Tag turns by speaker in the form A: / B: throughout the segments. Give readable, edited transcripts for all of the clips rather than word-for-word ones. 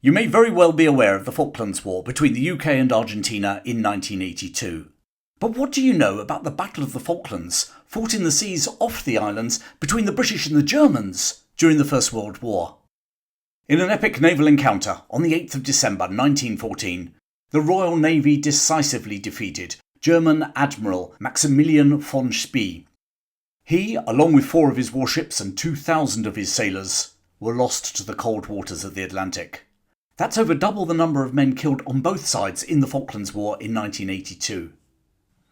A: You may very well be aware of the Falklands War between the UK and Argentina in 1982. But what do you know about the Battle of the Falklands, fought in the seas off the islands between the British and the Germans during the First World War? In an epic naval encounter on the 8th of December 1914, the Royal Navy decisively defeated German Admiral Maximilian von Spee. He, along with 4 of his warships and 2,000 of his sailors, were lost to the cold waters of the Atlantic. That's over double the number of men killed on both sides in the Falklands War in 1982.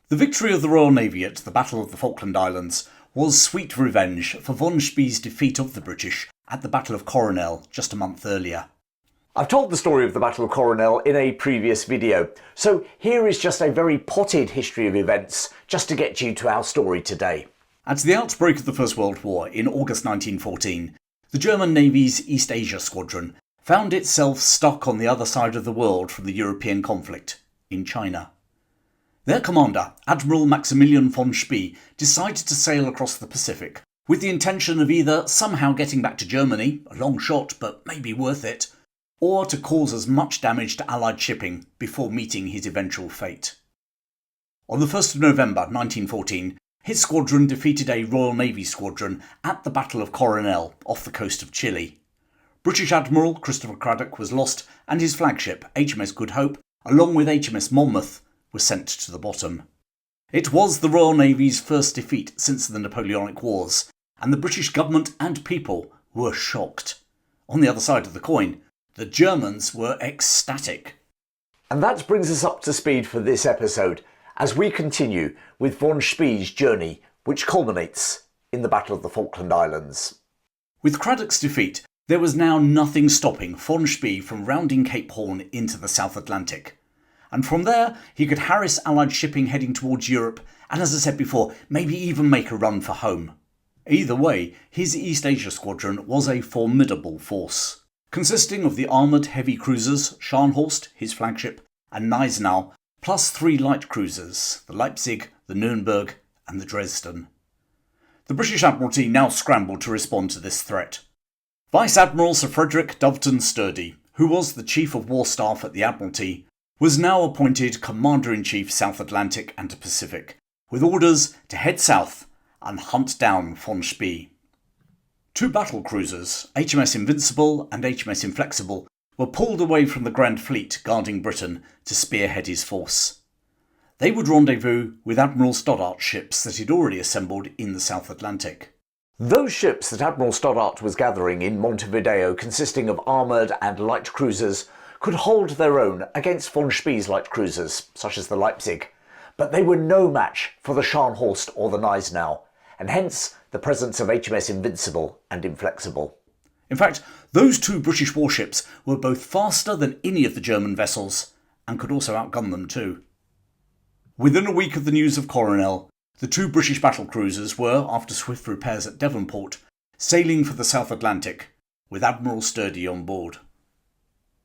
A: The victory of the Royal Navy at the Battle of the Falkland Islands was sweet revenge for von Spee's defeat of the British at the Battle of Coronel just a month earlier.
B: I've told the story of the Battle of Coronel in a previous video, so here is just a very potted history of events just to get you to our story today.
A: At the outbreak of the First World War in August 1914, the German Navy's East Asia Squadron found itself stuck on the other side of the world from the European conflict, in China. Their commander, Admiral Maximilian von Spee, decided to sail across the Pacific with the intention of either somehow getting back to Germany, a long shot but maybe worth it, or to cause as much damage to Allied shipping before meeting his eventual fate. On the 1st of November 1914, his squadron defeated a Royal Navy squadron at the Battle of Coronel off the coast of Chile. British Admiral Christopher Craddock was lost and his flagship HMS Good Hope, along with HMS Monmouth, was sent to the bottom. It was the Royal Navy's first defeat since the Napoleonic Wars, and the British government and people were shocked. On the other side of the coin, the Germans were ecstatic.
B: And that brings us up to speed for this episode, as we continue with von Spee's journey, which culminates in the Battle of the Falkland Islands.
A: With Craddock's defeat, there was now nothing stopping von Spee from rounding Cape Horn into the South Atlantic. And from there, he could harass Allied shipping heading towards Europe, and as I said before, maybe even make a run for home. Either way, his East Asia Squadron was a formidable force, consisting of the armoured heavy cruisers Scharnhorst, his flagship, and Gneisenau, plus 3 light cruisers, the Leipzig, the Nurnberg, and the Dresden. The British Admiralty now scrambled to respond to this threat. Vice Admiral Sir Frederick Doveton Sturdee, who was the Chief of War Staff at the Admiralty, was now appointed Commander-in-Chief South Atlantic and Pacific, with orders to head south and hunt down von Spee. 2 battle cruisers, HMS Invincible and HMS Inflexible, were pulled away from the Grand Fleet guarding Britain to spearhead his force. They would rendezvous with Admiral Stoddart's ships that he'd already assembled in the South Atlantic.
B: Those ships that Admiral Stoddart was gathering in Montevideo, consisting of armoured and light cruisers, could hold their own against von Spee's light cruisers, such as the Leipzig, but they were no match for the Scharnhorst or the Gneisenau, and hence the presence of HMS Invincible and Inflexible.
A: In fact, those 2 British warships were both faster than any of the German vessels, and could also outgun them too. Within a week of the news of Coronel, the 2 British battle cruisers were, after swift repairs at Devonport, sailing for the South Atlantic, with Admiral Sturdee on board.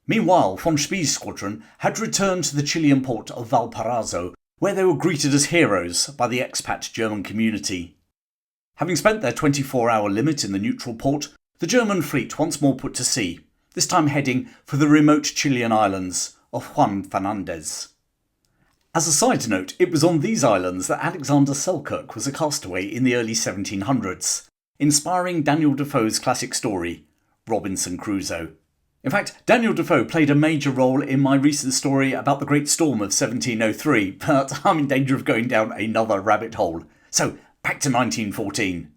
A: Meanwhile, von Spee's squadron had returned to the Chilean port of Valparaiso, where they were greeted as heroes by the expat German community. Having spent their 24-hour limit in the neutral port, the German fleet once more put to sea, this time heading for the remote Chilean islands of Juan Fernandez. As a side note, it was on these islands that Alexander Selkirk was a castaway in the early 1700s, inspiring Daniel Defoe's classic story, Robinson Crusoe. In fact, Daniel Defoe played a major role in my recent story about the Great Storm of 1703, but I'm in danger of going down another rabbit hole. So, back to 1914.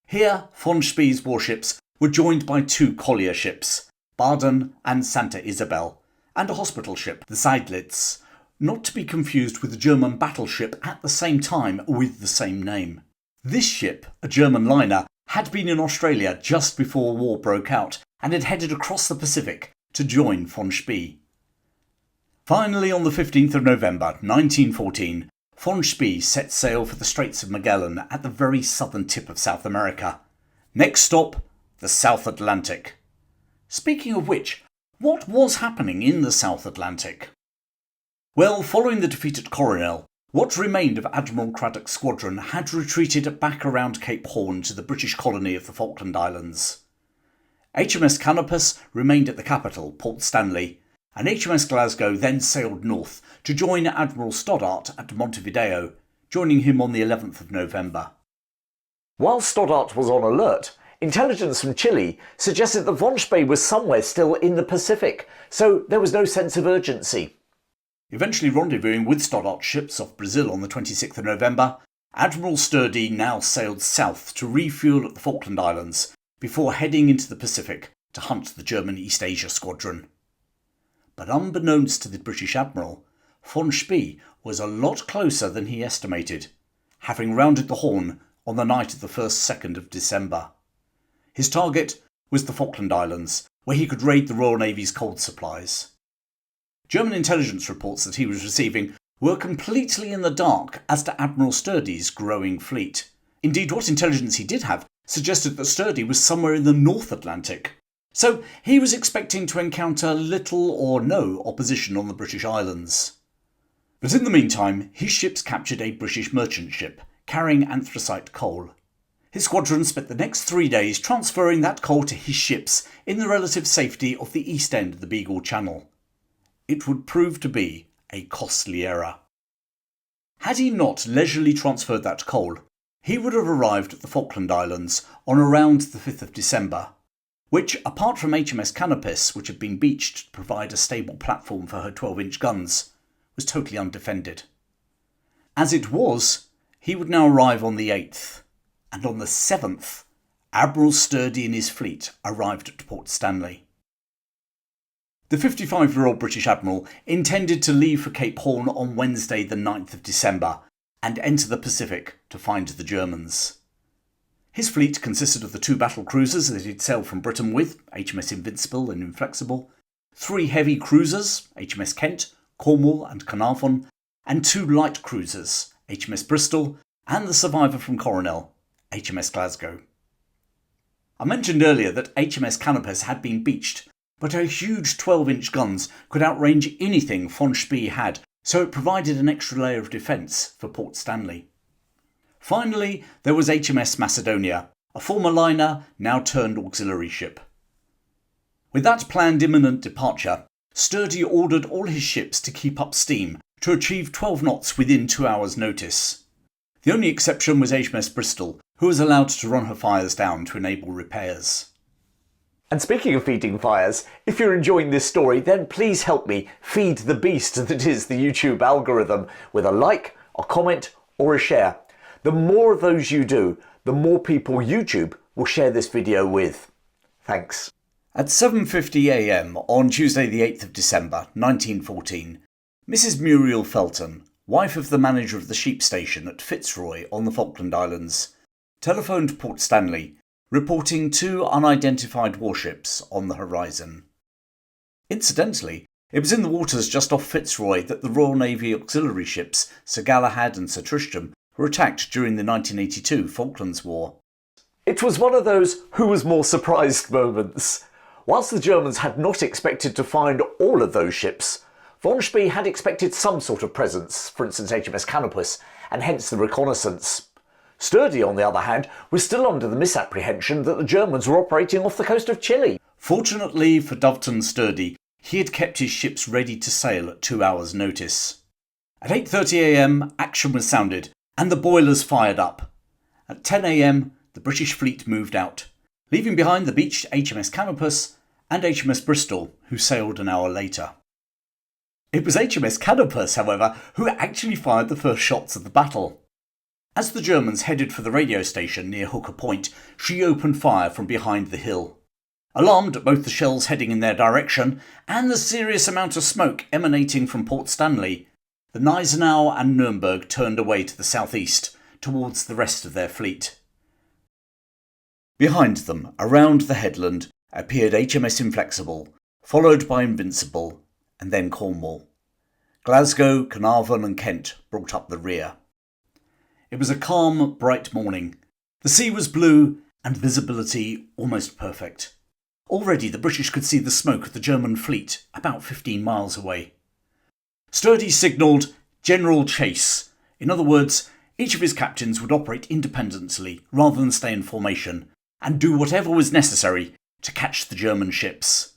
A: Here, von Spee's warships were joined by 2 collier ships, Baden and Santa Isabel, and a hospital ship, the Seydlitz, not to be confused with the German battleship at the same time with the same name. This ship, a German liner, had been in Australia just before war broke out and had headed across the Pacific to join von Spee. Finally, on the 15th of November 1914, von Spee set sail for the Straits of Magellan at the very southern tip of South America. Next stop, the South Atlantic. Speaking of which, what was happening in the South Atlantic? Well, following the defeat at Coronel, what remained of Admiral Craddock's squadron had retreated back around Cape Horn to the British colony of the Falkland Islands. HMS Canopus remained at the capital, Port Stanley, and HMS Glasgow then sailed north to join Admiral Stoddart at Montevideo, joining him on the 11th of November.
B: While Stoddart was on alert, intelligence from Chile suggested that von Spee was somewhere still in the Pacific, so there was no sense of urgency.
A: Eventually rendezvousing with Stoddart's ships off Brazil on the 26th of November, Admiral Sturdee now sailed south to refuel at the Falkland Islands before heading into the Pacific to hunt the German East Asia Squadron. But unbeknownst to the British Admiral, von Spee was a lot closer than he estimated, having rounded the Horn on the night of the 1st-2nd of December. His target was the Falkland Islands, where he could raid the Royal Navy's coal supplies. German intelligence reports that he was receiving were completely in the dark as to Admiral Sturdee's growing fleet. Indeed, what intelligence he did have suggested that Sturdee was somewhere in the North Atlantic, so he was expecting to encounter little or no opposition on the British Islands. But in the meantime, his ships captured a British merchant ship carrying anthracite coal. His squadron spent the next 3 days transferring that coal to his ships in the relative safety of the east end of the Beagle Channel. It would prove to be a costly error. Had he not leisurely transferred that coal, he would have arrived at the Falkland Islands on around the 5th of December, which, apart from HMS Canopus, which had been beached to provide a stable platform for her 12-inch guns, was totally undefended. As it was, he would now arrive on the 8th, and on the 7th, Admiral Sturdee and his fleet arrived at Port Stanley. The 55-year-old British Admiral intended to leave for Cape Horn on Wednesday the 9th of December and enter the Pacific to find the Germans. His fleet consisted of the 2 battle cruisers that he'd sailed from Britain with, HMS Invincible and Inflexible, 3 heavy cruisers, HMS Kent, Cornwall and Carnarvon, and 2 light cruisers, HMS Bristol and the survivor from Coronel, HMS Glasgow. I mentioned earlier that HMS Canopus had been beached, but her huge 12-inch guns could outrange anything von Spee had, so it provided an extra layer of defence for Port Stanley. Finally, there was HMS Macedonia, a former liner, now turned auxiliary ship. With that planned imminent departure, Sturdee ordered all his ships to keep up steam to achieve 12 knots within 2 hours' notice. The only exception was HMS Bristol, who was allowed to run her fires down to enable repairs.
B: And speaking of feeding fires, if you're enjoying this story, then please help me feed the beast that is the YouTube algorithm with a like, a comment or a share. The more of those you do, the more people YouTube will share this video with. Thanks.
A: At 7:50 a.m. on Tuesday the 8th of December 1914, Mrs. Muriel Felton, wife of the manager of the sheep station at Fitzroy on the Falkland Islands, telephoned Port Stanley, reporting 2 unidentified warships on the horizon. Incidentally, it was in the waters just off Fitzroy that the Royal Navy auxiliary ships Sir Galahad and Sir Tristram were attacked during the 1982 Falklands War.
B: It was one of those who was more surprised moments. Whilst the Germans had not expected to find all of those ships, von Spee had expected some sort of presence, for instance HMS Canopus, and hence the reconnaissance. Sturdee, on the other hand, was still under the misapprehension that the Germans were operating off the coast of Chile.
A: Fortunately for Doveton Sturdee, he had kept his ships ready to sail at 2 hours' notice. At 8:30 a.m, action was sounded, and the boilers fired up. At 10 a.m, the British fleet moved out, leaving behind the beached HMS Canopus and HMS Bristol, who sailed an hour later. It was HMS Canopus, however, who actually fired the first shots of the battle. As the Germans headed for the radio station near Hooker Point, she opened fire from behind the hill. Alarmed at both the shells heading in their direction and the serious amount of smoke emanating from Port Stanley, the Gneisenau and Nurnberg turned away to the southeast, towards the rest of their fleet. Behind them, around the headland, appeared HMS Inflexible, followed by Invincible, and then Cornwall. Glasgow, Carnarvon and Kent brought up the rear. It was a calm, bright morning. The sea was blue and visibility almost perfect. Already the British could see the smoke of the German fleet about 15 miles away. Sturdee signalled General Chase. In other words, each of his captains would operate independently rather than stay in formation, and do whatever was necessary to catch the German ships.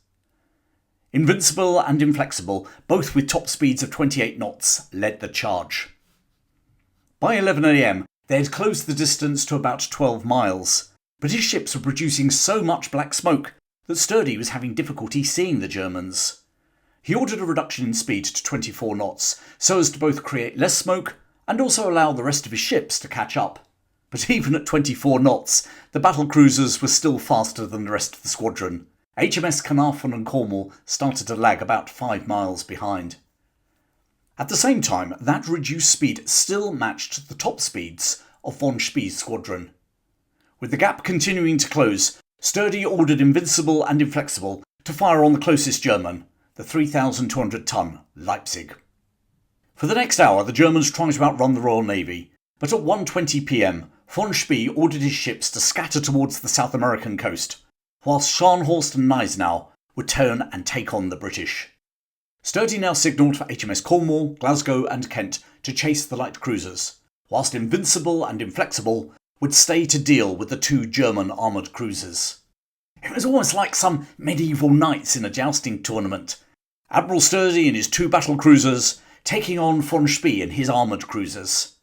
A: Invincible and Inflexible, both with top speeds of 28 knots, led the charge. By 11 AM, they had closed the distance to about 12 miles, but his ships were producing so much black smoke that Sturdee was having difficulty seeing the Germans. He ordered a reduction in speed to 24 knots, so as to both create less smoke and also allow the rest of his ships to catch up. But even at 24 knots, the battle cruisers were still faster than the rest of the squadron. HMS Carnarvon and Cornwall started to lag about 5 miles behind. At the same time, that reduced speed still matched the top speeds of von Spee's squadron. With the gap continuing to close, Sturdee ordered Invincible and Inflexible to fire on the closest German, the 3,200-ton Leipzig. For the next hour, the Germans tried to outrun the Royal Navy, but at 1:20 PM, von Spee ordered his ships to scatter towards the South American coast, whilst Scharnhorst and Gneisenau would turn and take on the British. Sturdee now signalled for HMS Cornwall, Glasgow and Kent to chase the light cruisers, whilst Invincible and Inflexible would stay to deal with the two German armoured cruisers. It was almost like some medieval knights in a jousting tournament. Admiral Sturdee and his two battle cruisers taking on von Spee and his armoured cruisers.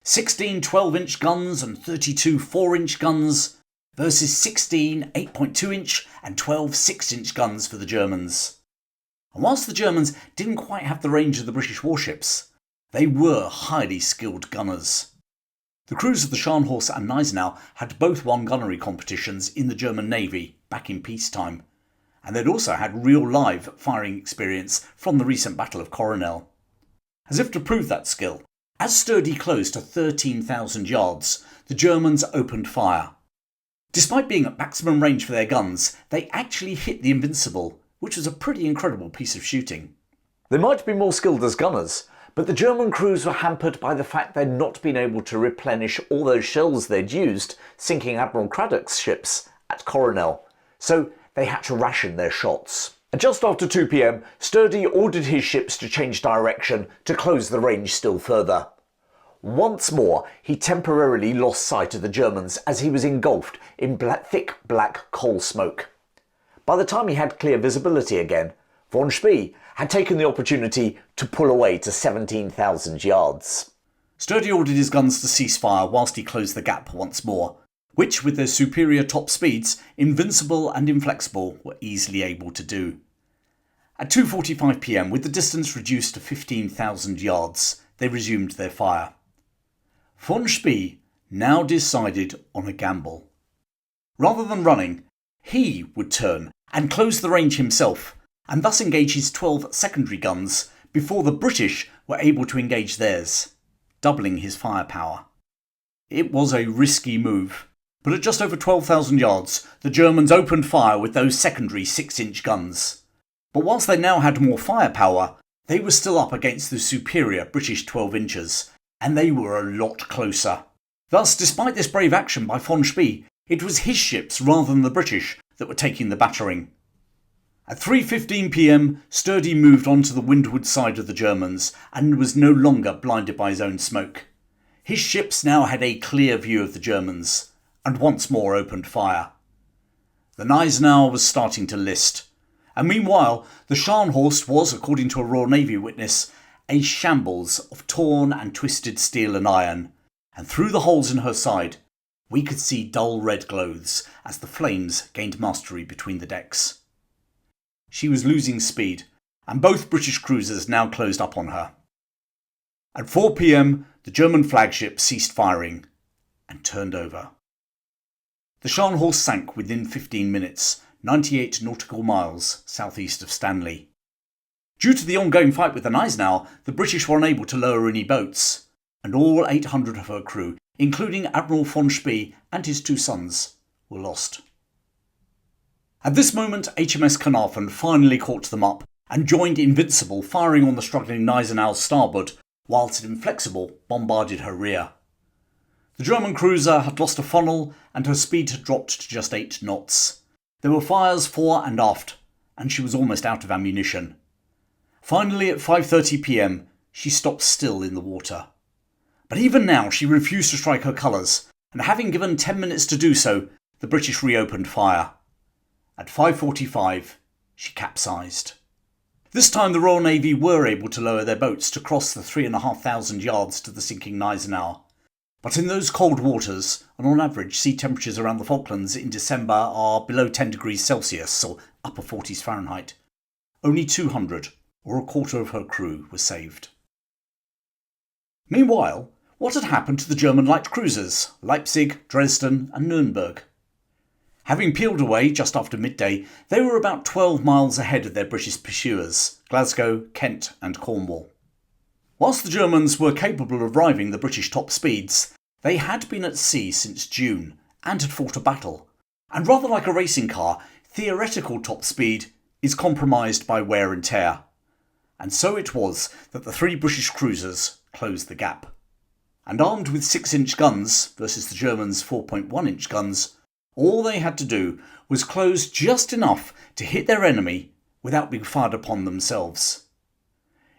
A: 16 12-inch guns and 32 4-inch guns versus 16 8.2-inch and 12 6-inch guns for the Germans. And whilst the Germans didn't quite have the range of the British warships, they were highly skilled gunners. The crews of the Scharnhorst and Gneisenau had both won gunnery competitions in the German Navy back in peacetime, and they'd also had real live firing experience from the recent Battle of Coronel. As if to prove that skill, as Sturdee closed to 13,000 yards, the Germans opened fire. Despite being at maximum range for their guns, they actually hit the Invincible, which was a pretty incredible piece of shooting.
B: They might be more skilled as gunners, but the German crews were hampered by the fact they'd not been able to replenish all those shells they'd used sinking Admiral Craddock's ships at Coronel, so they had to ration their shots. And just after 2 PM, Sturdee ordered his ships to change direction to close the range still further. Once more, he temporarily lost sight of the Germans as he was engulfed in thick black coal smoke. By the time he had clear visibility again, von Spee had taken the opportunity to pull away to 17,000 yards.
A: Sturdee ordered his guns to cease fire whilst he closed the gap once more, which with their superior top speeds, Invincible and Inflexible were easily able to do. At 2:45 PM, with the distance reduced to 15,000 yards, they resumed their fire. Von Spee now decided on a gamble. Rather than running, he would turn and close the range himself, and thus engage his 12 secondary guns before the British were able to engage theirs, doubling his firepower. It was a risky move, but at just over 12,000 yards, the Germans opened fire with those secondary 6-inch guns. But whilst they now had more firepower, they were still up against the superior British 12-inchers, and they were a lot closer. Thus, despite this brave action by von Spee, it was his ships rather than the British that were taking the battering. At 3:15 PM, Sturdee moved on to the windward side of the Germans and was no longer blinded by his own smoke. His ships now had a clear view of the Germans, and once more opened fire. The Gneisenau was starting to list, and meanwhile the Scharnhorst was, according to a Royal Navy witness, a shambles of torn and twisted steel and iron, and through the holes in her side we could see dull red glows as the flames gained mastery between the decks. She was losing speed, and both British cruisers now closed up on her. At 4 PM, the German flagship ceased firing and turned over. The Scharnhorst sank within 15 minutes, 98 nautical miles southeast of Stanley. Due to the ongoing fight with the Gneisenau, the British were unable to lower any boats, and all 800 of her crew, including Admiral von Spee and his 2 sons, were lost. At this moment, HMS Carnarvon finally caught them up and joined Invincible, firing on the struggling Gneisenau's starboard, whilst Inflexible bombarded her rear. The German cruiser had lost a funnel and her speed had dropped to just 8 knots. There were fires fore and aft, and she was almost out of ammunition. Finally, at 5:30 PM, she stopped still in the water. But even now she refused to strike her colours, and having given 10 minutes to do so, the British reopened fire. At 5:45, she capsized. This time the Royal Navy were able to lower their boats to cross the 3,500 yards to the sinking Gneisenau. But in those cold waters, and on average sea temperatures around the Falklands in December are below 10 degrees Celsius or upper 40s Fahrenheit, only 200, or a quarter of her crew, were saved. Meanwhile, what had happened to the German light cruisers, Leipzig, Dresden and Nurnberg? Having peeled away just after midday, they were about 12 miles ahead of their British pursuers, Glasgow, Kent and Cornwall. Whilst the Germans were capable of riving the British top speeds, they had been at sea since June and had fought a battle, and rather like a racing car, theoretical top speed is compromised by wear and tear. And so it was that the 3 British cruisers closed the gap. And armed with 6-inch guns versus the Germans' 4.1-inch guns, all they had to do was close just enough to hit their enemy without being fired upon themselves.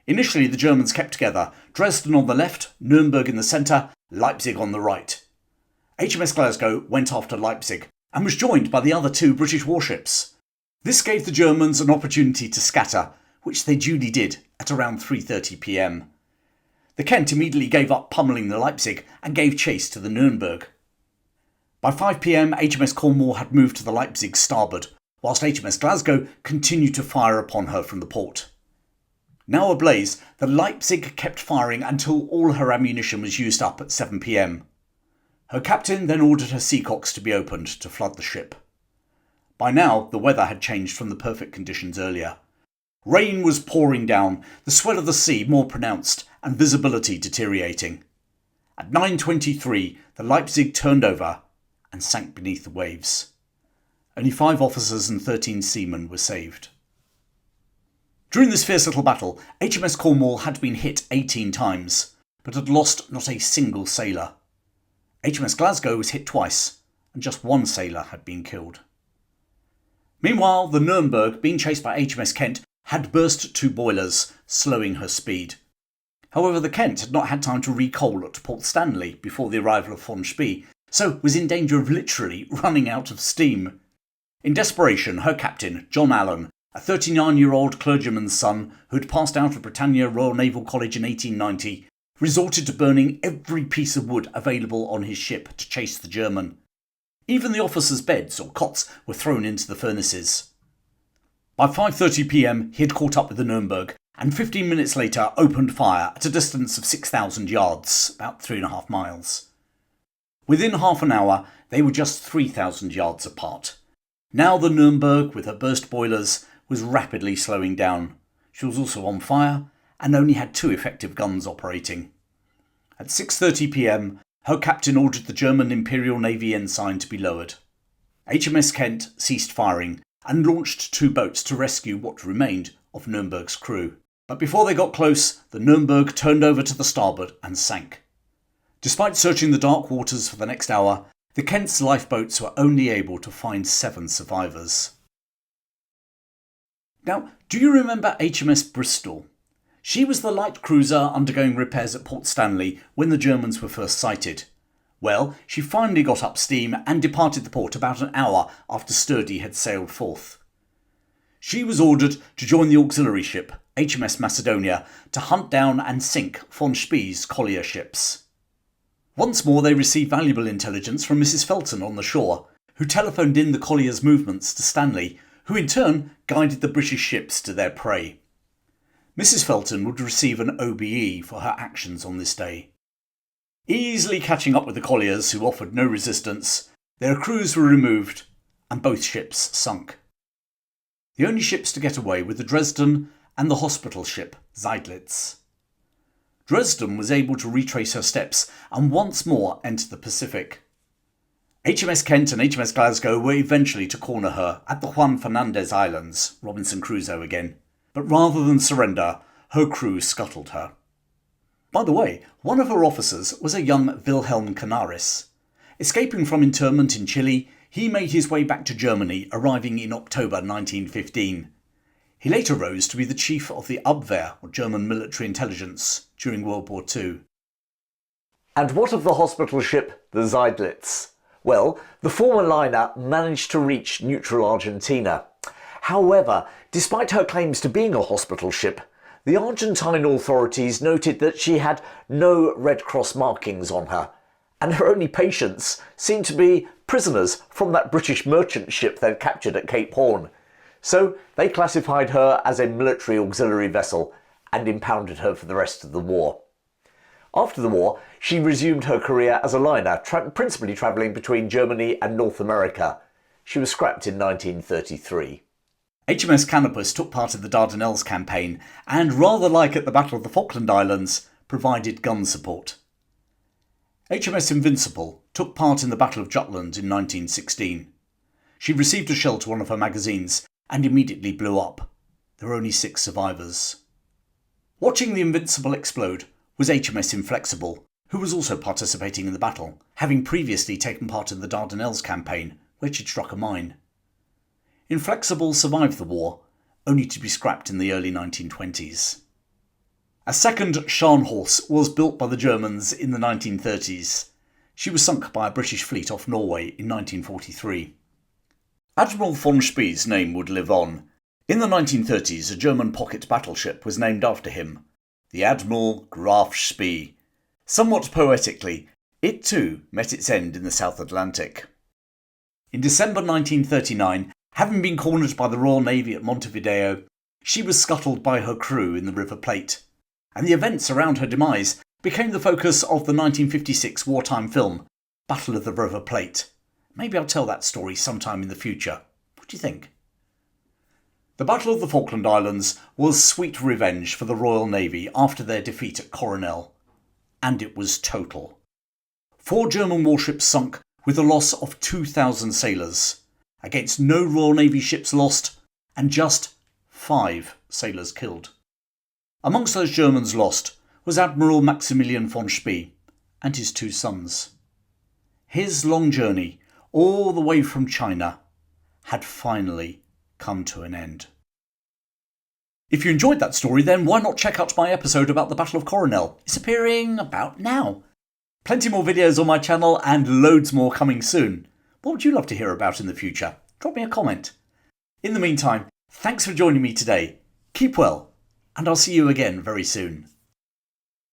A: Initially the Germans kept together, Dresden on the left, Nurnberg in the centre, Leipzig on the right. HMS Glasgow went after Leipzig and was joined by the other 2 British warships. This gave the Germans an opportunity to scatter, which they duly did at around 3:30 p.m. The Kent immediately gave up pummelling the Leipzig and gave chase to the Nurnberg. By 5 p.m, HMS Cornwall had moved to the Leipzig's starboard, whilst HMS Glasgow continued to fire upon her from the port. Now ablaze, the Leipzig kept firing until all her ammunition was used up at 7 p.m. Her captain then ordered her seacocks to be opened to flood the ship. By now, the weather had changed from the perfect conditions earlier. Rain was pouring down, the swell of the sea more pronounced, and visibility deteriorating. At 9:23, the Leipzig turned over and sank beneath the waves. Only 5 officers and 13 seamen were saved. During this fierce little battle, HMS Cornwall had been hit 18 times, but had lost not a single sailor. HMS Glasgow was hit twice, and just 1 sailor had been killed. Meanwhile, the Nurnberg, being chased by HMS Kent, had burst 2 boilers, slowing her speed. However, the Kent had not had time to recoal at Port Stanley before the arrival of von Spee, so was in danger of literally running out of steam. In desperation, her captain, John Allen, a 39-year-old clergyman's son who had passed out of Britannia Royal Naval College in 1890, resorted to burning every piece of wood available on his ship to chase the German. Even the officers' beds or cots were thrown into the furnaces. By 5:30 p.m, he had caught up with the Nurnberg, and 15 minutes later opened fire at a distance of 6,000 yards, about 3.5 miles. Within half an hour, they were just 3,000 yards apart. Now the Nurnberg, with her burst boilers, was rapidly slowing down. She was also on fire, and only had 2 effective guns operating. At 6:30 p.m, her captain ordered the German Imperial Navy ensign to be lowered. HMS Kent ceased firing, and launched 2 boats to rescue what remained of Nurnberg's crew. But before they got close, the Nurnberg turned over to the starboard and sank. Despite searching the dark waters for the next hour, the Kent's lifeboats were only able to find 7 survivors. Now, do you remember HMS Bristol? She was the light cruiser undergoing repairs at Port Stanley when the Germans were first sighted. Well, she finally got up steam and departed the port about an hour after Sturdee had sailed forth. She was ordered to join the auxiliary ship, HMS Macedonia, to hunt down and sink von Spee's collier ships. Once more they received valuable intelligence from Mrs. Felton on the shore, who telephoned in the collier's movements to Stanley, who in turn guided the British ships to their prey. Mrs. Felton would receive an OBE for her actions on this day. Easily catching up with the colliers, who offered no resistance, their crews were removed and both ships sunk. The only ships to get away were the Dresden and the hospital ship Seydlitz. Dresden was able to retrace her steps and once more enter the Pacific. HMS Kent and HMS Glasgow were eventually to corner her at the Juan Fernandez Islands, Robinson Crusoe again, but rather than surrender, her crew scuttled her. By the way, one of her officers was a young Wilhelm Canaris. Escaping from internment in Chile, he made his way back to Germany, arriving in October 1915. He later rose to be the chief of the Abwehr, or German military intelligence, during World War II.
B: And what of the hospital ship, the Seydlitz? Well, the former liner managed to reach neutral Argentina. However, despite her claims to being a hospital ship, the Argentine authorities noted that she had no Red Cross markings on her, and her only patients seemed to be prisoners from that British merchant ship they'd captured at Cape Horn. So they classified her as a military auxiliary vessel and impounded her for the rest of the war. After the war, she resumed her career as a liner, principally travelling between Germany and North America. She was scrapped in 1933.
A: HMS Canopus took part in the Dardanelles campaign and, rather like at the Battle of the Falkland Islands, provided gun support. HMS Invincible took part in the Battle of Jutland in 1916. She received a shell to one of her magazines and immediately blew up. There were only 6 survivors. Watching the Invincible explode was HMS Inflexible, who was also participating in the battle, having previously taken part in the Dardanelles campaign, where she'd struck a mine. Inflexible survived the war, only to be scrapped in the early 1920s. A second Scharnhorst was built by the Germans in the 1930s. She was sunk by a British fleet off Norway in 1943. Admiral von Spee's name would live on. In the 1930s, a German pocket battleship was named after him, the Admiral Graf Spee. Somewhat poetically, it too met its end in the South Atlantic. In December 1939, having been cornered by the Royal Navy at Montevideo, she was scuttled by her crew in the River Plate, and the events around her demise became the focus of the 1956 wartime film, Battle of the River Plate. Maybe I'll tell that story sometime in the future. What do you think? The Battle of the Falkland Islands was sweet revenge for the Royal Navy after their defeat at Coronel. And it was total. 4 German warships sunk with a loss of 2,000 sailors, against no Royal Navy ships lost and just 5 sailors killed. Amongst those Germans lost was Admiral Maximilian von Spee and his 2 sons. His long journey, all the way from China, had finally come to an end. If you enjoyed that story, then why not check out my episode about the Battle of Coronel? It's appearing about now. Plenty more videos on my channel and loads more coming soon. What would you love to hear about in the future? Drop me a comment. In the meantime, thanks for joining me today. Keep well, and I'll see you again very soon.